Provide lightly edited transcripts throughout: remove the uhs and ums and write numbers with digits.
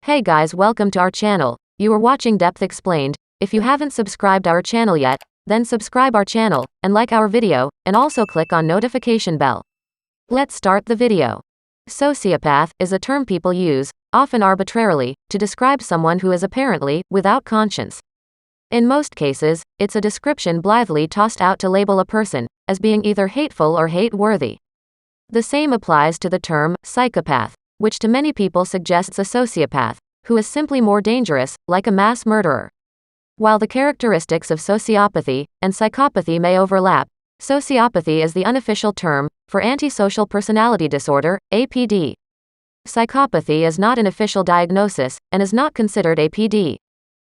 Hey guys, welcome to our channel. You are watching Depth Explained. If you haven't subscribed our channel yet, then subscribe our channel, and like our video, and also click on notification bell. Let's start the video. Sociopath is a term people use, often arbitrarily, to describe someone who is apparently without conscience. In most cases, it's a description blithely tossed out to label a person as being either hateful or hate-worthy. The same applies to the term psychopath, which to many people suggests a sociopath, who is simply more dangerous, like a mass murderer. While the characteristics of sociopathy and psychopathy may overlap, sociopathy is the unofficial term for antisocial personality disorder, APD. Psychopathy is not an official diagnosis and is not considered APD.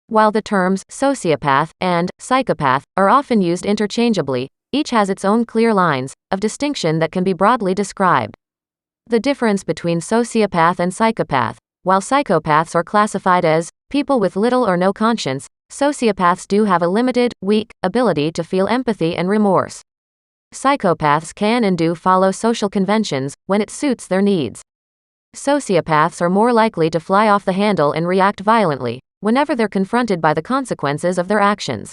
While the terms sociopath and psychopath are often used interchangeably, each has its own clear lines of distinction that can be broadly described. The difference between sociopath and psychopath: while psychopaths are classified as people with little or no conscience, sociopaths do have a limited, weak ability to feel empathy and remorse. Psychopaths can and do follow social conventions when it suits their needs. Sociopaths are more likely to fly off the handle and react violently whenever they're confronted by the consequences of their actions.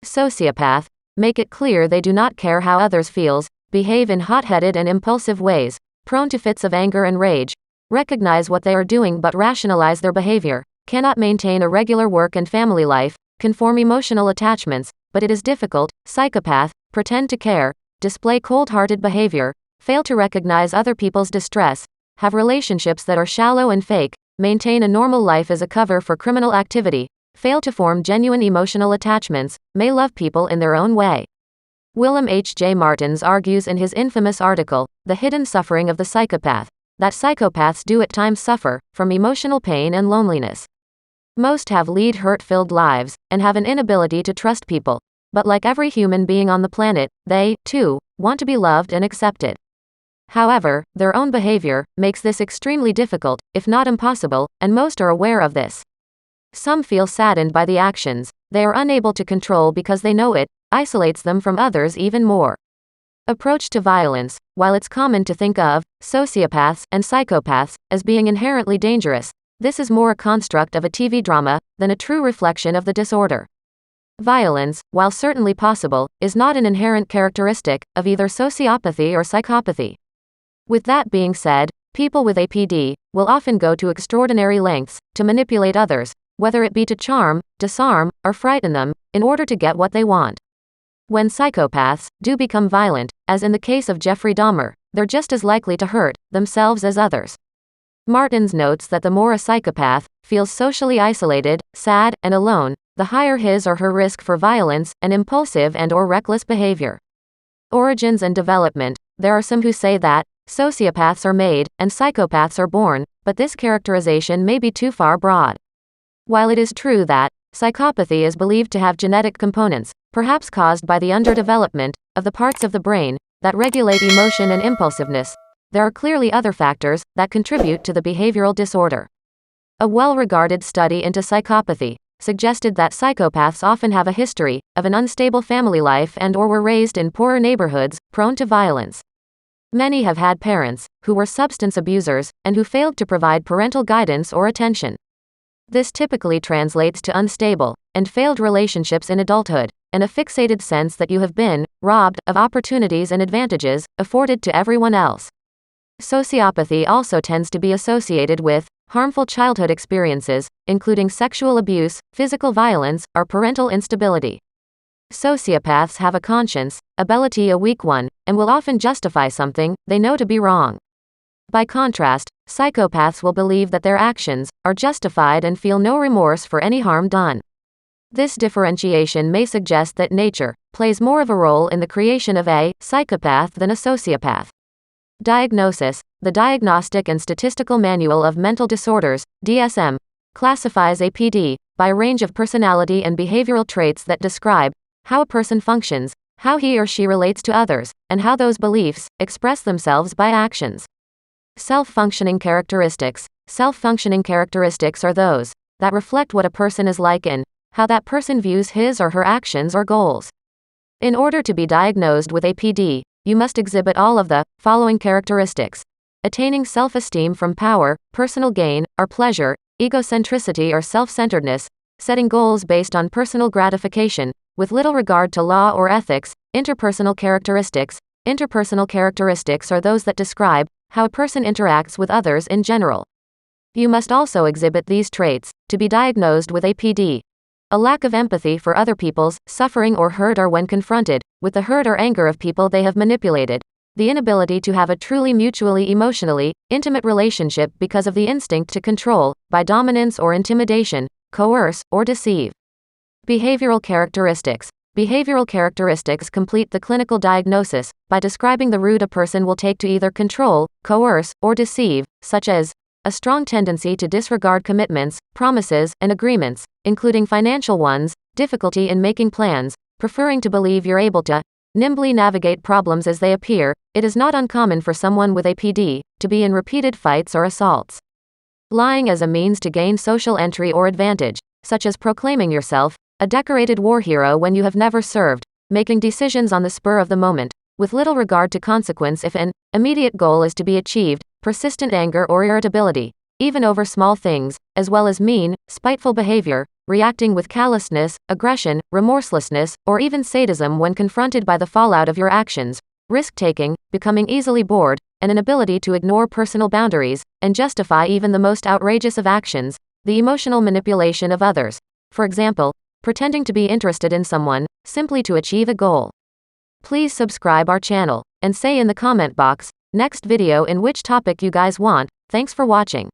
Sociopaths make it clear they do not care how others feel, behave in hot-headed and impulsive ways, prone to fits of anger and rage, recognize what they are doing but rationalize their behavior, cannot maintain a regular work and family life, can form emotional attachments, but it is difficult. Psychopath pretend to care, display cold-hearted behavior, fail to recognize other people's distress, have relationships that are shallow and fake, maintain a normal life as a cover for criminal activity, fail to form genuine emotional attachments, may love people in their own way. William H. J. Martins argues in his infamous article, The Hidden Suffering of the Psychopath, that psychopaths do at times suffer from emotional pain and loneliness. Most have lead hurt-filled lives and have an inability to trust people, but like every human being on the planet, they, too, want to be loved and accepted. However, their own behavior makes this extremely difficult, if not impossible, and most are aware of this. Some feel saddened by the actions they are unable to control because they know it isolates them from others even more. Approach to violence: while it's common to think of sociopaths and psychopaths as being inherently dangerous, this is more a construct of a TV drama than a true reflection of the disorder. Violence, while certainly possible, is not an inherent characteristic of either sociopathy or psychopathy. With that being said, people with APD will often go to extraordinary lengths to manipulate others, whether it be to charm, disarm, or frighten them, in order to get what they want. When psychopaths do become violent, as in the case of Jeffrey Dahmer, they're just as likely to hurt themselves as others. Martins notes that the more a psychopath feels socially isolated, sad, and alone, the higher his or her risk for violence and impulsive and/or reckless behavior. Origins and development: there are some who say that sociopaths are made and psychopaths are born, but this characterization may be too far broad. While it is true that psychopathy is believed to have genetic components, perhaps caused by the underdevelopment of the parts of the brain that regulate emotion and impulsiveness, there are clearly other factors that contribute to the behavioral disorder. A well-regarded study into psychopathy suggested that psychopaths often have a history of an unstable family life and/or were raised in poorer neighborhoods, prone to violence. Many have had parents who were substance abusers and who failed to provide parental guidance or attention. This typically translates to unstable and failed relationships in adulthood, and a fixated sense that you have been robbed of opportunities and advantages afforded to everyone else. Sociopathy also tends to be associated with harmful childhood experiences, including sexual abuse, physical violence, or parental instability. Sociopaths have a conscience, ability a weak one, and will often justify something they know to be wrong. By contrast, psychopaths will believe that their actions are justified and feel no remorse for any harm done. This differentiation may suggest that nature plays more of a role in the creation of a psychopath than a sociopath. Diagnosis: the Diagnostic and Statistical Manual of Mental Disorders, DSM, classifies APD by a range of personality and behavioral traits that describe how a person functions, how he or she relates to others, and how those beliefs express themselves by actions. Self-functioning characteristics: self-functioning characteristics are those that reflect what a person is like and how that person views his or her actions or goals. In order to be diagnosed with APD, you must exhibit all of the following characteristics: attaining self-esteem from power, personal gain, or pleasure, egocentricity or self-centeredness, setting goals based on personal gratification, with little regard to law or ethics. Interpersonal characteristics. Interpersonal characteristics are those that describe how a person interacts with others in general. You must also exhibit these traits to be diagnosed with APD. A lack of empathy for other people's suffering or hurt, or when confronted with the hurt or anger of people they have manipulated. The inability to have a truly mutually emotionally intimate relationship because of the instinct to control, by dominance or intimidation, coerce, or deceive. Behavioral characteristics. Behavioral characteristics complete the clinical diagnosis by describing the route a person will take to either control, coerce, or deceive, such as a strong tendency to disregard commitments, promises, and agreements, including financial ones, difficulty in making plans, preferring to believe you're able to nimbly navigate problems as they appear. It is not uncommon for someone with APD to be in repeated fights or assaults. Lying as a means to gain social entry or advantage, such as proclaiming yourself a decorated war hero when you have never served, making decisions on the spur of the moment, with little regard to consequence if an immediate goal is to be achieved. Persistent anger or irritability, even over small things, as well as mean, spiteful behavior, reacting with callousness, aggression, remorselessness, or even sadism when confronted by the fallout of your actions. Risk-taking, becoming easily bored, and an ability to ignore personal boundaries and justify even the most outrageous of actions. The emotional manipulation of others. For example, pretending to be interested in someone simply to achieve a goal. Please subscribe our channel and say in the comment box next video in which topic you guys want. Thanks for watching.